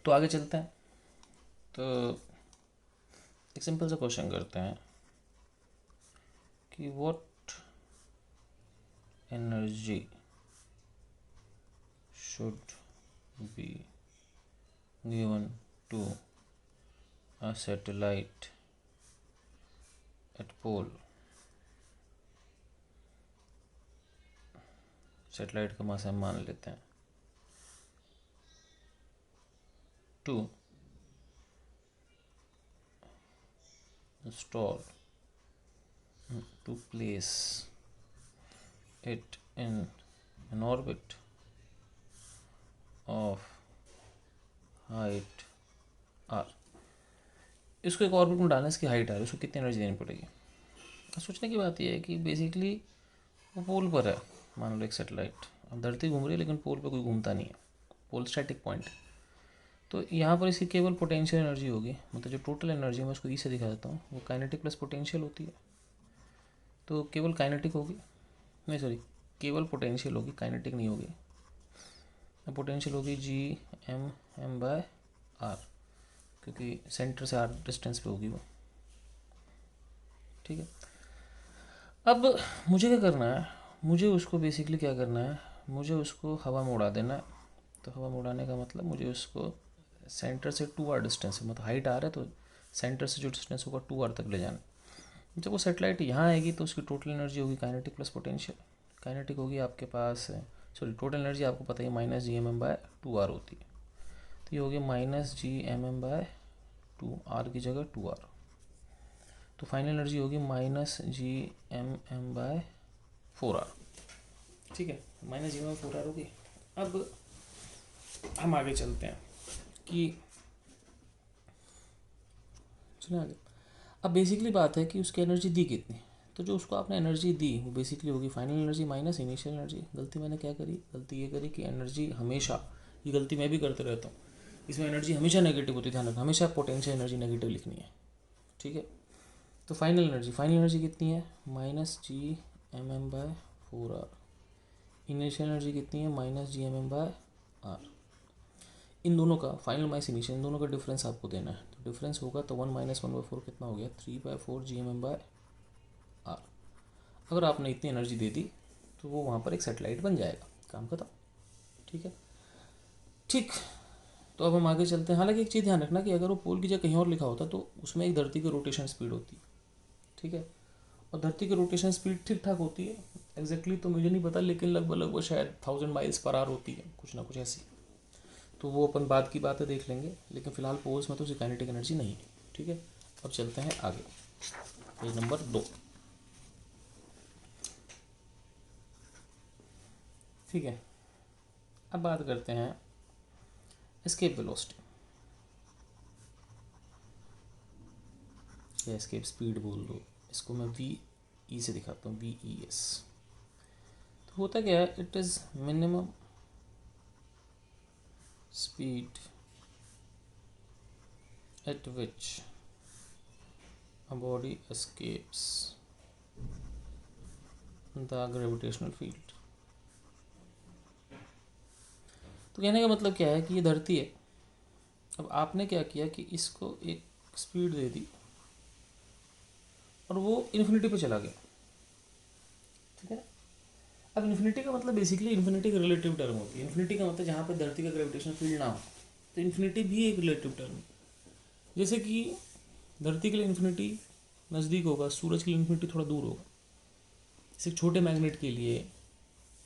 तो आगे चलते हैं। तो एक सिंपल सा क्वेश्चन करते हैं कि what energy should be given to a satellite at pole. Satellite का मास हम मान लेते हैं to install to place it in an orbit of height r। इसको एक ऑर्बिट में डालना, इसकी हाइट r, उसको कितनी एनर्जी देनी पड़ेगी। सोचने की बात यह है कि बेसिकली वो पोल पर है, मान लो एक सैटेलाइट, अब धरती घूम रही है लेकिन पोल पर कोई घूमता नहीं है, पोल स्टैटिक पॉइंट है। तो यहाँ पर इसकी केवल पोटेंशियल एनर्जी होगी, मतलब जो टोटल एनर्जी मैं उसको ई से दिखा देता हूँ, वो काइनेटिक प्लस पोटेंशियल होती है। तो केवल काइनेटिक होगी, नहीं सॉरी, केवल पोटेंशियल होगी, काइनेटिक नहीं होगी। पोटेंशियल होगी Gm/r, क्योंकि सेंटर से r डिस्टेंस पे होगी वो। ठीक है, अब मुझे क्या करना है, मुझे उसको बेसिकली क्या करना है, मुझे उसको हवा में उड़ा देना है। तो हवा में उड़ाने का मतलब मुझे उसको सेंटर से 2r डिस्टेंस, मतलब हाइट r है तो सेंटर से जो डिस्टेंस होगा 2r तक ले जाना। जब वो सेटेलाइट यहाँ आएगी तो उसकी टोटल एनर्जी होगी काइनेटिक प्लस पोटेंशियल। काइनेटिक होगी आपके पास, सॉरी टोटल एनर्जी आपको पता ही -Gmm/2r होती है, तो ये होगी -Gmm/2r की जगह 2r। तो फाइनल एनर्जी होगी -Gmm/4r। ठीक है, -Gmm/4r होगी। अब हम आगे चलते हैं कि सुनिए आगे। अब बेसिकली बात है कि उसकी एनर्जी दी कितनी, तो जो उसको आपने एनर्जी दी वो बेसिकली होगी final energy minus initial energy. गलती मैंने क्या करी, गलती ये करी कि एनर्जी हमेशा, ये गलती मैं भी करते रहता हूँ, इसमें एनर्जी हमेशा नेगेटिव होती है, ध्यान रखना, हमेशा पोटेंशियल एनर्जी नेगेटिव लिखनी है। ठीक है, तो फाइनल एनर्जी कितनी है, -Gmm/4r। इनिशियल एनर्जी कितनी है, -Gmm/r। इन दोनों का फाइनल माइनस इनिशियल, इन दोनों का डिफरेंस आपको देना है। तो डिफरेंस होगा तो 1 - 1/4 कितना हो गया, 3/4 Gmm/r। अगर आपने इतनी एनर्जी दे दी तो वो वहाँ पर एक सैटेलाइट बन जाएगा, काम खत्म। ठीक है, ठीक। तो अब हम आगे चलते हैं। हालांकि एक चीज़ ध्यान रखना कि अगर वो पोल की जगह कहीं और लिखा होता तो उसमें एक धरती की रोटेशन स्पीड होती है। ठीक है, और धरती की रोटेशन स्पीड ठीक ठाक होती है, एग्जैक्टली तो मुझे नहीं पता, लेकिन लगभग शायद 1000 माइल्स पर आवर होती है, कुछ ना कुछ ऐसी। तो वो अपन बाद की बातें देख लेंगे, लेकिन फिलहाल पोल्स में तो उसकी काइनेटिक एनर्जी नहीं है। ठीक है, अब चलते हैं आगे, पेज नंबर 2। ठीक है, अब बात करते हैं एस्केप वेलोसिटी या एस्केप स्पीड बोल दो, इसको मैं VE से दिखाता हूँ, VES। तो होता क्या है, it is minimum speed at which a body escapes the gravitational field। तो कहने का मतलब क्या है कि ये धरती है, अब आपने क्या किया कि इसको एक स्पीड दे दी और वो इन्फिनिटी पे चला गया। ठीक है ना, अब इन्फिनिटी का मतलब बेसिकली इन्फिनिटी का रिलेटिव टर्म होती है। इन्फिनिटी का मतलब जहाँ पे धरती का ग्रेविटेशनल फील्ड ना हो, तो इन्फिनिटी भी एक रिलेटिव टर्म है। जैसे कि धरती के लिए इन्फिनिटी नज़दीक होगा, सूरज के लिए इन्फिनिटी थोड़ा दूर होगा। जैसे छोटे मैग्नेट के लिए,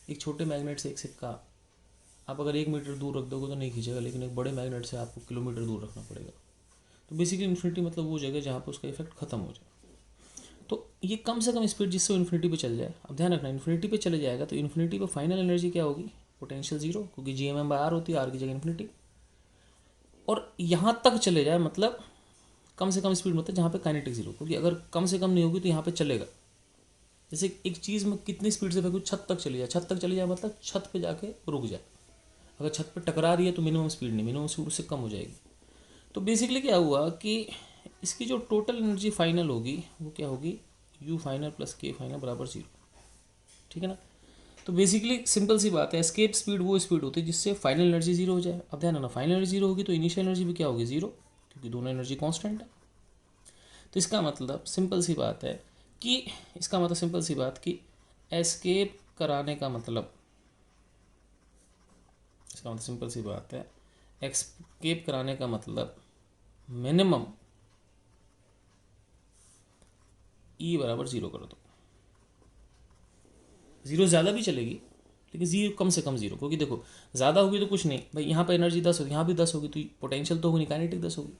एक छोटे मैग्नेट से एक सिक्का आप अगर 1 मीटर दूर रख दोगे तो नहीं खींचेगा, लेकिन एक बड़े मैग्नेट से आपको किलोमीटर दूर रखना पड़ेगा। तो बेसिकली इन्फिनिटी मतलब वो जगह जहाँ पर उसका इफेक्ट खत्म हो जाए। तो ये कम से कम स्पीड जिससे वो इन्फिनिटी पे चल जाए। अब ध्यान रखना, इन्फिनिटी पे चले जाएगा तो इन्फिनिटी पे फाइनल एनर्जी क्या होगी, पोटेंशियल जीरो, क्योंकि Gmm/r होती है, r की जगह इन्फिनिटी। और यहाँ तक चले जाए मतलब कम से कम स्पीड मतलब जहाँ पे काइनेटिक जीरो, क्योंकि अगर कम से कम नहीं होगी तो यहाँ पे चलेगा। जैसे एक चीज़ में कितनी स्पीड से फेंकूँ, छत तक चली जाए, छत तक चली जाए मतलब छत पे जाके रुक जाए। अगर छत पे टकरा रही है तो मिनिमम स्पीड नहीं, मिनिमम स्पीड उससे कम हो जाएगी। तो बेसिकली क्या हुआ कि इसकी जो टोटल एनर्जी फाइनल होगी वो क्या होगी, U final plus K final बराबर 0। ठीक है ना, तो बेसिकली सिंपल सी बात है, एस्केप स्पीड वो स्पीड होती है जिससे फाइनल एनर्जी जीरो हो जाए। अब ध्यान रखना, फाइनल एनर्जी जीरो होगी तो इनिशियल एनर्जी भी क्या होगी, जीरो, क्योंकि दोनों एनर्जी कांस्टेंट है। तो इसका मतलब सिंपल सी बात है कि सिंपल सी बात कि एस्केप कराने का मतलब, इसका मतलब सिंपल सी बात है, एस्केप कराने का मतलब मिनिमम ई बराबर जीरो कर दो। जीरो ज़्यादा भी चलेगी लेकिन जीरो कम से कम जीरो, क्योंकि देखो ज़्यादा होगी तो कुछ नहीं भाई, यहाँ पर एनर्जी 10 होगी, यहाँ भी 10 होगी तो पोटेंशियल तो होगी नहीं, काइनेटिक 10 होगी।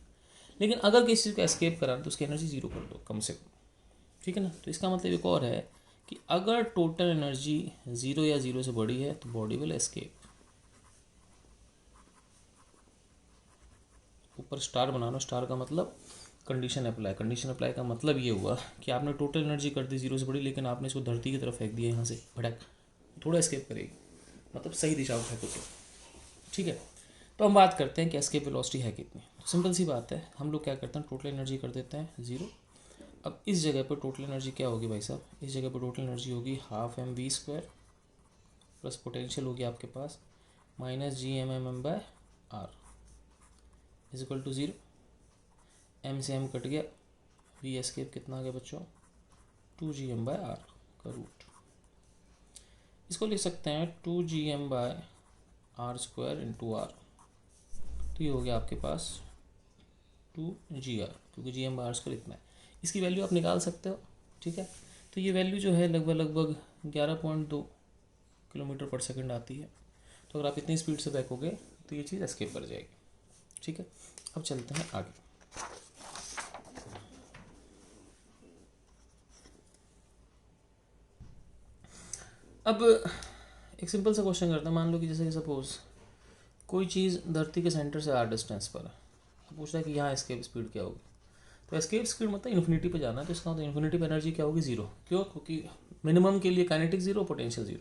लेकिन अगर किसी चीज़ को एस्केप कराना तो उसकी एनर्जी जीरो कर दो कम से कम, ठीक है ना। तो इसका मतलब एक और है कि अगर टोटल एनर्जी जीरो या जीरो से बड़ी है तो बॉडी विल एस्केप। ऊपर स्टार बनाना, स्टार का मतलब कंडीशन अप्लाई। कंडीशन अप्लाई का मतलब ये हुआ कि आपने टोटल एनर्जी कर दी जीरो से बड़ी, लेकिन आपने इसको धरती की तरफ फेंक दिया, यहाँ से भड़क, थोड़ा एस्केप करेगी, मतलब सही दिशा में फेंको तो, ठीक है। तो हम बात करते हैं कि एस्केप वेलोसिटी है कितनी। तो सिंपल सी बात है, हम लोग क्या करते हैं, टोटल एनर्जी कर देते हैं जीरो। अब इस जगह पर टोटल एनर्जी क्या होगी भाई साहब, इस जगह पर टोटल एनर्जी होगी half M V square plus potential होगी आपके पास minus G M M M by R is equal to zero. M से एम कट गया, वी एस्केप कितना आ गया बच्चों, 2 GM बाय आर का रूट। इसको लिख सकते हैं 2 GM by R square into R, तो ये हो गया आपके पास 2 GR, क्योंकि GM बाय आर स्क्वायर इतना है। इसकी वैल्यू आप निकाल सकते हो, ठीक है। तो ये वैल्यू जो है लगभग 11.2 किलोमीटर पर सेकंड आती है। तो अगर आप इतनी स्पीड से बैकोगे तो ये चीज़ एस्केप कर जाएगी, ठीक है। अब चलते हैं आगे। अब एक सिंपल सा क्वेश्चन करते हैं। मान लो कि जैसे कि सपोज कोई चीज़ धरती के सेंटर से आर डिस्टेंस पर है, तो पूछ रहा है कि यहाँ एस्केप स्पीड क्या होगी। तो एस्केप स्पीड मतलब इन्फिनिटी पे जाना है, तो इसका मतलब इन्फिनिटी पे एनर्जी क्या होगी, जीरो। क्यों, क्योंकि मिनिमम के लिए काइनेटिक जीरो, पोटेंशियल जीरो।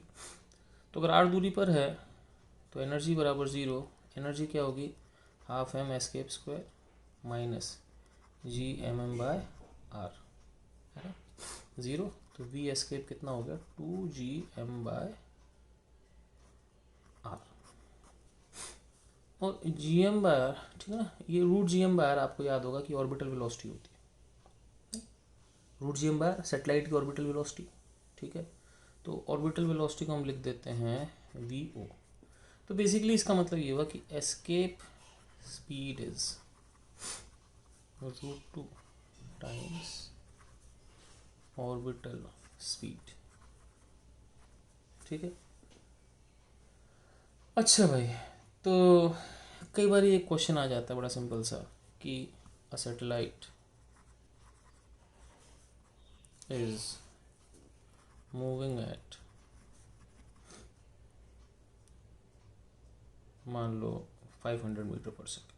तो अगर आर दूरी पर है तो एनर्जी बराबर जीरो। एनर्जी क्या होगी, half m escape square minus GMM by r, है ना, जीरो। तो वी एस्केप कितना हो गया, 2 GM बाय आर। और GM बाय आर, ठीक है ना, ये रूट GM बाय आर आपको याद होगा कि ऑर्बिटल वेलोसिटी होती है। Root GM by r satellite की ऑर्बिटल वेलोसिटी, ठीक है। तो ऑर्बिटल वेलोसिटी को हम लिख देते हैं VO। तो बेसिकली इसका मतलब ये हुआ कि escape speed is √2 times orbital speed, ठीक है। अच्छा भाई, तो कई बार ये क्वेश्चन आ जाता है बड़ा सिंपल सा कि a satellite is moving at, मान लो 500 मीटर पर सेकेंड।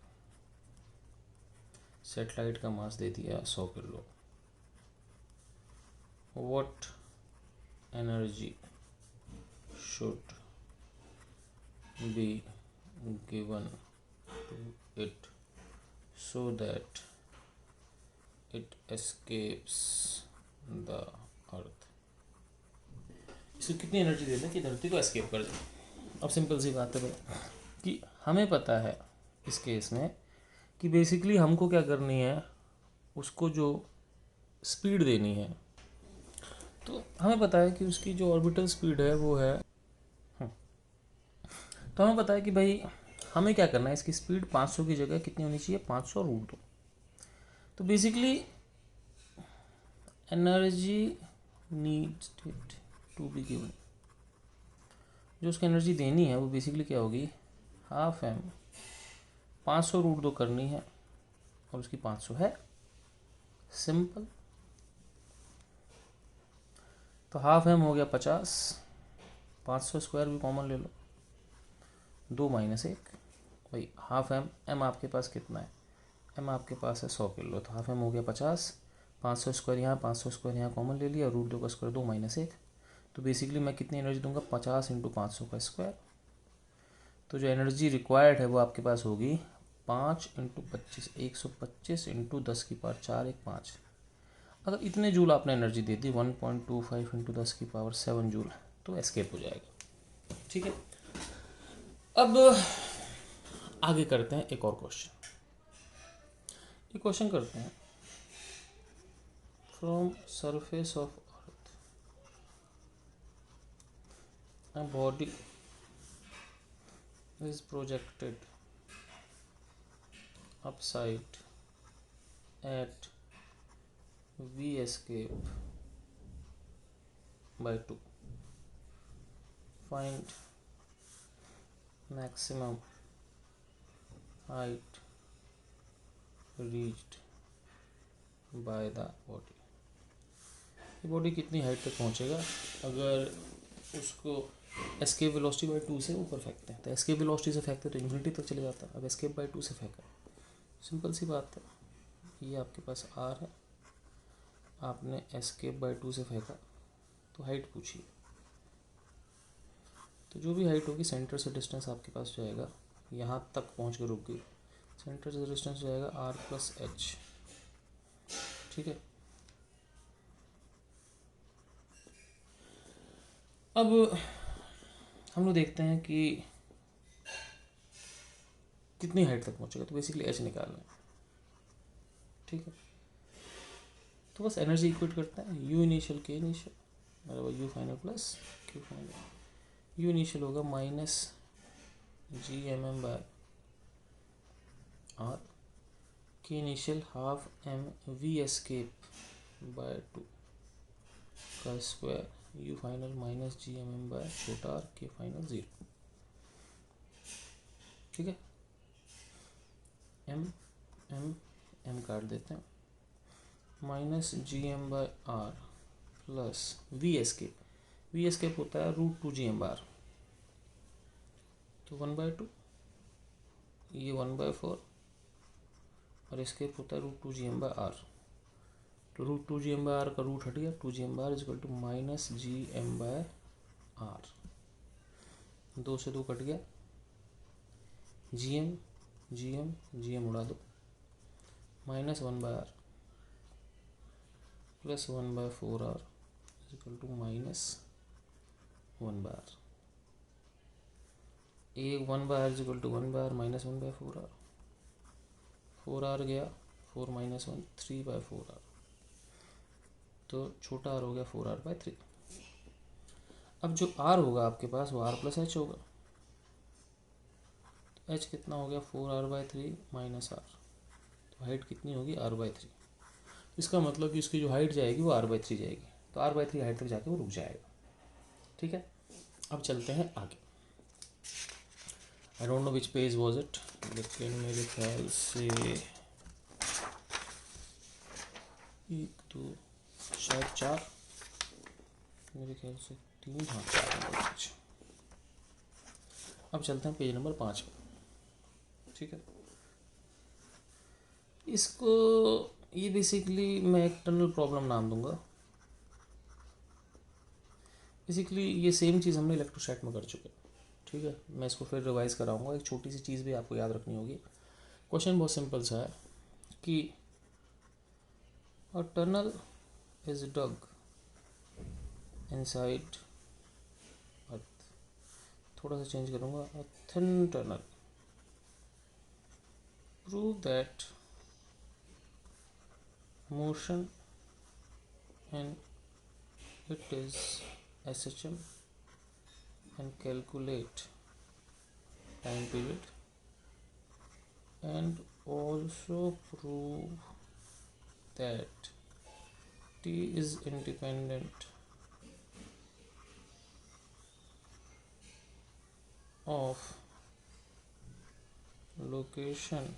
सैटेलाइट का मास दे दिया 100 kilo. What energy should be given to it so that it escapes the earth. इसको कितनी एनर्जी दे दें कि धरती को एस्केप कर दे। अब सिंपल सी बात है भाई कि हमें पता है इस केस में कि बेसिकली हमको क्या करनी है, उसको जो स्पीड देनी है, तो हमें पता है कि उसकी जो ऑर्बिटल स्पीड है वो है, तो हमें पता है कि भाई हमें क्या करना है, इसकी स्पीड 500 की जगह कितनी होनी चाहिए, 500 रूट 2। तो basically energy needed to be given, जो उसको एनर्जी देनी है वो बेसिकली क्या होगी, हाफ एम 500 रूट 2 करनी है, और उसकी 500 है, सिंपल। तो हाफ एम हो गया 50, 500 स्क्वायर भी कॉमन ले लो, 2 माइनस 1 भाई। हाफ एम, एम आपके पास कितना है, एम आपके पास है 100 किलो, तो हाफ एम हो गया 50, 500 स्क्वायर यहाँ, 500 स्क्वायर यहाँ कॉमन ले लिया, रूट 2 का स्क्वायर 2 माइनस 1। तो बेसिकली मैं कितनी एनर्जी दूंगा, 50 इंटू 500 का स्क्वायर। तो जो एनर्जी रिक्वायर्ड है वो आपके पास होगी 5 इंटू 25, 125 इंटू 10 की पावर 4, 1 5। अगर इतने जूल आपने एनर्जी दे दी 1.25 इंटू 10 की पावर 7 जूल, तो एस्केप हो जाएगा। ठीक है, अब आगे करते हैं एक और क्वेश्चन। ये क्वेश्चन करते हैं, from surface of earth a body is projected upside at v escape by 2. Find maximum height reached by the body. ये बॉडी कितनी हाइट तक पहुंचेगा अगर उसको एस्केप वेलोसिटी बाई 2 से ऊपर फेंकते हैं? तो एस्केप वेलोसिटी से फेंकते तो इन्फिनिटी तक चले जाता, अब एस्केप बाई 2 से फेंका, सिंपल सी बात है। ये आपके पास आर है, आपने एस्केप बाई 2 से फेंका, तो हाइट पूछिए, तो जो भी हाइट होगी सेंटर से डिस्टेंस आपके पास जाएगा, यहाँ तक पहुँच के रुक गई, सेंटर से डिस्टेंस जाएगा आर प्लस एच। ठीक है, अब हम लोग देखते हैं कि कितनी हाइट तक पहुंचेगा, तो बेसिकली एच निकालना है। ठीक है, तो बस एनर्जी इक्वेट करते हैं, यू इनिशियल के इनिशियल बराबर U final plus Q final. U initial होगा minus G M M by R, K initial half M V escape by 2 का square, U final minus G M M by छोटा R, K final 0। ठीक है, M M M काट देते हैं, minus G M by R plus V escape होता है √2 GM/, तो 1/2, ये 1/4 और एस्केप होता है √2 GM/r, तो √2 GM/r का रूट हट गया, 2 GM/r is equal to minus GM/r, 2 से 2 कट गया, GM उड़ा दो, minus 1/r plus 1/4r is equal to minus 1/r। एक 1/r is equal to 1/r minus 1/4r, 4r गया, 4 माइनस 1 3/4r, तो छोटा r हो गया 4r/3। अब जो r होगा आपके पास वो r प्लस एच होगा, तो h कितना हो गया 4r/3 माइनस r, तो हाइट कितनी होगी r/3। इसका मतलब कि इसकी जो हाइट जाएगी वो r/3 जाएगी, तो r/3 हाइट तक जाके वो रुक जाएगा। ठीक है, अब चलते हैं आगे। I don't know which page was it, लेकिन मेरे ख्याल से 1 2 शायद 4, मेरे ख्याल से 3, हाँ 4 नंबर पेज। अब चलते हैं पेज नंबर 5 पर। ठीक है, इसको ये बेसिकली मैं एक टनल प्रॉब्लम नाम दूंगा। बेसिकली ये सेम चीज़ हमने इलेक्ट्रोस्टैट में कर चुके हैं। ठीक है, मैं इसको फिर रिवाइज कराऊंगा। एक छोटी सी चीज़ भी आपको याद रखनी होगी। क्वेश्चन बहुत सिंपल सा है कि a tunnel is dug inside earth, थोड़ा सा चेंज करूंगा, a thin tunnel, prove that motion in it is SHM and calculate time period, and also prove that T is independent of location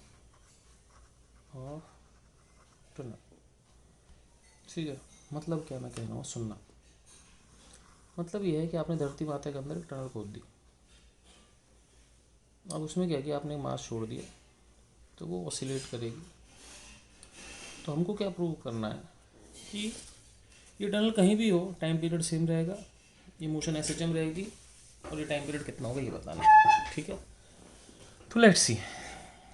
of tunnel। ठीक है, मतलब क्या मैं कह रहा हूँ सुनना। मतलब ये है कि आपने धरती माता के अंदर एक टनल खोद दी, अब उसमें क्या किया आपने मास छोड़ दिया, तो वो ऑसिलेट करेगी। तो हमको क्या प्रूव करना है कि ये टनल कहीं भी हो टाइम पीरियड सेम रहेगा, ये मोशन SHM रहेगी, और ये टाइम पीरियड कितना होगा ये बताना है। ठीक है, तो लेट्स सी,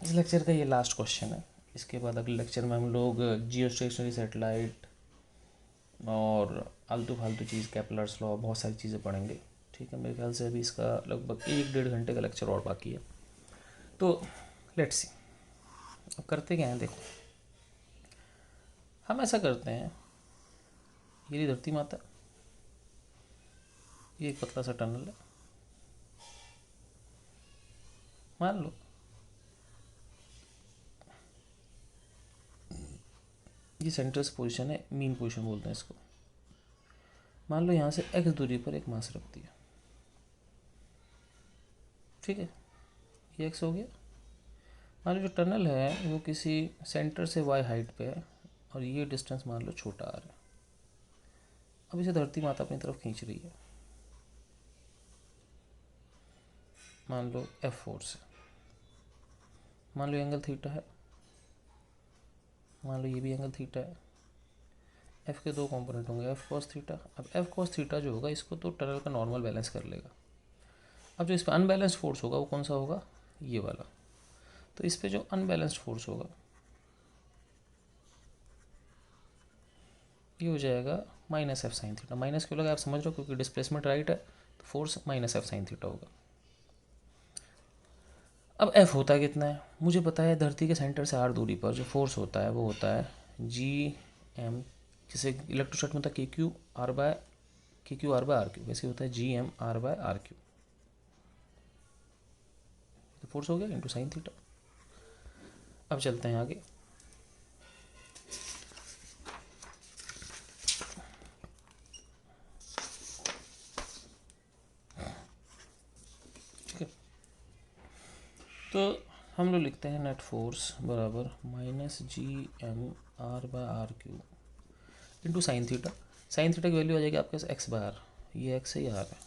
इस लेक्चर का ये लास्ट क्वेश्चन है। इसके बाद अगले लेक्चर में हम लोग जियो स्टेशनरी सैटेलाइट और आलतू फालतू चीज़, केपलर्स लॉ, बहुत सारी चीज़ें पढ़ेंगे। ठीक है, मेरे ख्याल से अभी इसका लगभग 1-1.5 घंटे का लेक्चर और बाकी है। तो लेट्स सी, अब करते क्या हैं, देखो हम ऐसा करते हैं, ये धरती माता, ये एक पतला सा टनल है, मान लो ये सेंटर से पोजीशन है, मीन पोजीशन बोलते हैं इसको। मान लो यहाँ से x दूरी पर एक मास रख दिया, ठीक है, ये x हो गया। मान लो जो टनल है वो किसी सेंटर से y हाइट पे है और ये डिस्टेंस मान लो छोटा r है। अब इसे धरती माता अपनी तरफ खींच रही है, मान लो F फोर्स है, मान लो एंगल थीटा है, मान लो ये भी एंगल थीटा है। F के दो कंपोनेंट होंगे, F cos थीटा। अब F cos थीटा जो होगा इसको तो टनल का नॉर्मल बैलेंस कर लेगा। अब जो इस पर अनबैलेंस्ड फोर्स होगा वो कौन सा होगा, ये वाला। तो इस पे जो अनबैलेंस्ड फोर्स होगा ये हो जाएगा minus F sine theta. Minus क्यों लगा आप समझ रहे हो, क्योंकि डिस्प्लेसमेंट राइट है तो force minus F sine theta होगा। अब एफ होता है कितना है, मुझे पता है धरती के सेंटर से आर दूरी पर जो फोर्स होता है वो होता है जी एम, जिसे इलेक्ट्रोस्टैट में होता है k Q R by are cube, वैसे होता है G M r by are Q. तो फोर्स हो गया इंटू साइन थीटा। अब चलते हैं आगे, ठीक है। तो हम लोग लिखते हैं नेट फोर्स बराबर minus G M r by are cube into sine theta. Sine theta की वैल्यू आ जाएगी आपके पास एक्स बाय आर, ये एक्स है ये आर है,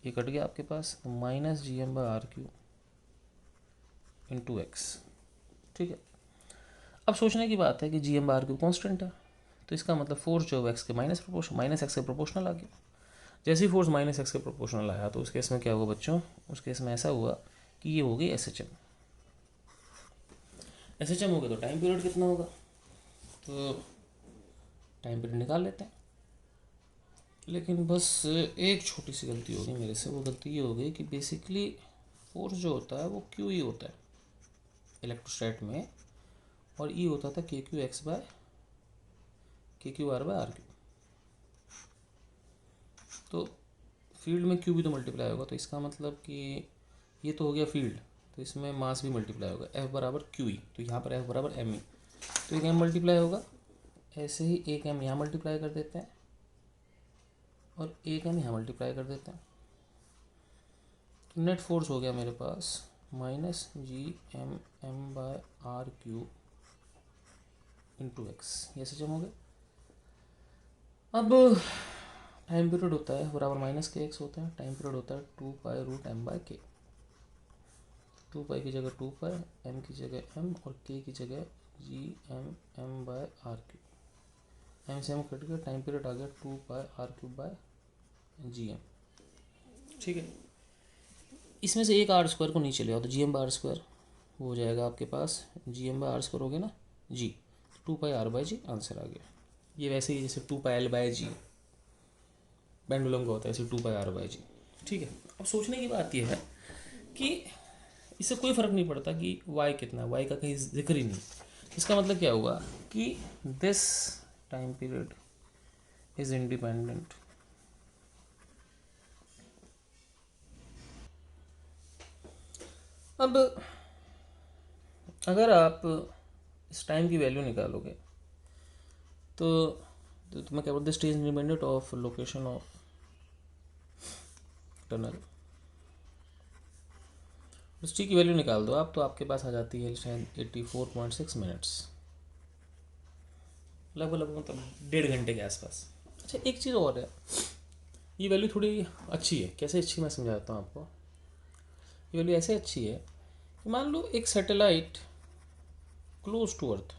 ये कट गया आपके पास, तो minus G M by are cube into x, ठीक है। अब सोचने की बात है कि G M by are cube constant है, तो इसका मतलब फोर्स जो है एक्स के माइनस एक्स के प्रोपोर्शनल आ गया। जैसे ही फोर्स माइनस एक्स के प्रोपोर्शनल आया तो उस केस में क्या हुआ बच्चों, उस केस में ऐसा हुआ कि ये हो गई S H M. S H M हो गया तो टाइम पीरियड कितना होगा, तो टाइम पीरियड निकाल लेते हैं। लेकिन बस एक छोटी सी गलती होगी मेरे से, वो गलती ये हो गई कि बेसिकली फोर्स जो होता है वो क्यू ही होता है इलेक्ट्रोस्टैट में, और ई होता था K Q X by K Q R by are Q. तो फील्ड में क्यू भी तो मल्टीप्लाई होगा, तो इसका मतलब कि ये तो हो गया फील्ड, तो इसमें मास भी मल्टीप्लाई होगा, एफ बराबर क्यू ई, तो यहाँ पर एफ बराबर एम ई, तो एक एम मल्टीप्लाई होगा। ऐसे ही एक एम यहाँ मल्टीप्लाई कर देते हैं और एक एम यहाँ मल्टीप्लाई कर देते हैं, तो नेट फोर्स हो गया मेरे पास minus G M M by are cube into X, ये ऐसे जम हो गया। अब टाइम पीरियड होता है बराबर माइनस के एक्स होता है, टाइम पीरियड होता है 2 पाई रूट एम बाय के। 2 पाई की जगह 2 पाई, एम की जगह एम और के की जगह G M M by are cube. M से एम कट गया, टाइम पीरियड आ गया 2 pi R cube by G M, ठीक है। इसमें से एक आर स्क्वायर को नीचे ले आओ तो G M by R square वो हो जाएगा आपके पास, G M by R square हो गया ना जी, 2 pi R by G answer आ गया। ये वैसे ही जैसे 2 pi L by G pendulum का होता है, ऐसे 2 पाई आर बाय जी, ठीक है। अब सोचने की बात यह है कि इससे कोई फ़र्क नहीं पड़ता कि y कितना है, y का कहीं जिक्र ही नहीं। इसका मतलब क्या हुआ कि this time period is independent अब अगर आप इस टाइम की वैल्यू निकालोगे तो तुम्हें क्या बोलते, this is independent of location of tunnel. उस टी की वैल्यू निकाल दो आप, तो आपके पास आ जाती है शायद 84.6 मिनट्स, लगभग मतलब 1.5 घंटे के आसपास। अच्छा एक चीज़ और है, ये वैल्यू थोड़ी अच्छी है, कैसे अच्छी मैं समझाता हूँ आपको। ये वैल्यू ऐसे अच्छी है कि मान लो एक satellite close to earth,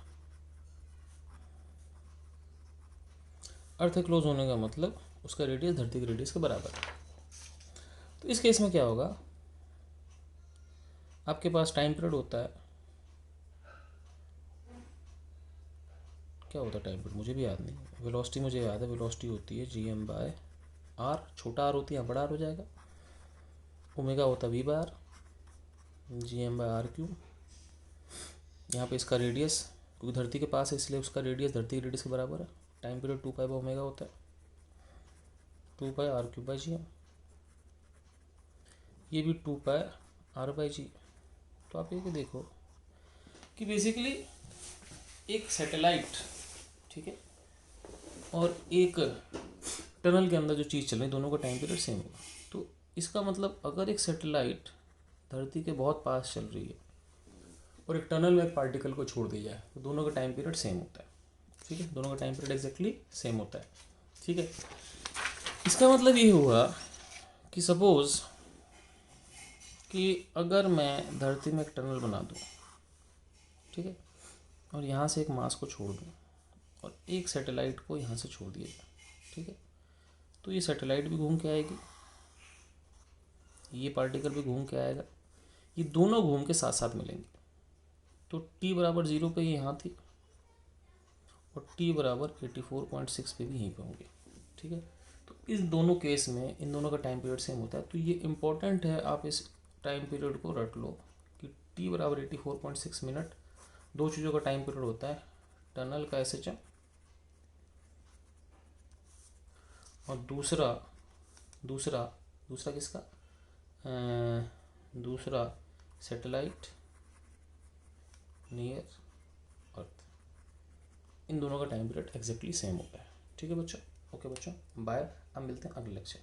earth close होने का मतलब उसका रेडियस धरती के रेडियस के बराबर है। तो इस केस में क्या होगा, आपके पास टाइम पीरियड होता है, क्या होता है टाइम पीरियड मुझे भी याद नहीं, वेलोसिटी मुझे याद है, वेलोसिटी होती है जी एम बाय आर, छोटा आर होती है बड़ा आर हो जाएगा, ओमेगा होता है V by R, G M by R cube. यहाँ पे इसका रेडियस क्योंकि धरती के पास है इसलिए उसका रेडियस धरती के रेडियस के बराबर है, time period 2 pi by omega होता है, 2 pi R cube by G M. ये भी 2 पाई आर बाई जी। तो आप ये देखो कि बेसिकली एक सैटेलाइट, ठीक है, और एक टनल के अंदर जो चीज़ चल रही है दोनों का टाइम पीरियड सेम होगा। तो इसका मतलब अगर एक सैटेलाइट धरती के बहुत पास चल रही है और एक टनल में एक पार्टिकल को छोड़ दिया जाए तो दोनों का टाइम पीरियड सेम होता है, ठीक है, दोनों का टाइम पीरियड एग्जैक्टली सेम होता है, ठीक है। इसका मतलब ये हुआ कि सपोज कि अगर मैं धरती में एक टनल बना दूँ, ठीक है, और यहाँ से एक मास को छोड़ दूँ और एक सैटेलाइट को यहाँ से छोड़ दिया जाए, ठीक है, तो ये सैटेलाइट भी घूम के आएगी, ये पार्टिकल भी घूम के आएगा, ये दोनों घूम के साथ साथ मिलेंगे। तो t बराबर 0 पे ये यहाँ थी और t बराबर 84.6 पे भी यहीं पे होंगे, ठीक है। तो इस दोनों केस में इन दोनों का टाइम पीरियड सेम होता है। तो ये इम्पोर्टेंट है, आप इस टाइम पीरियड को रट लो कि t बराबर 84.6 मिनट दो चीज़ों का टाइम पीरियड होता है, टनल का SHM और दूसरा दूसरा दूसरा किसका दूसरा सैटेलाइट नियर अर्थ। इन दोनों का टाइम पीरियड एग्जैक्टली सेम होता है, ठीक है बच्चों। ओके बच्चों, बाय, अब मिलते हैं अगले लेक्चर।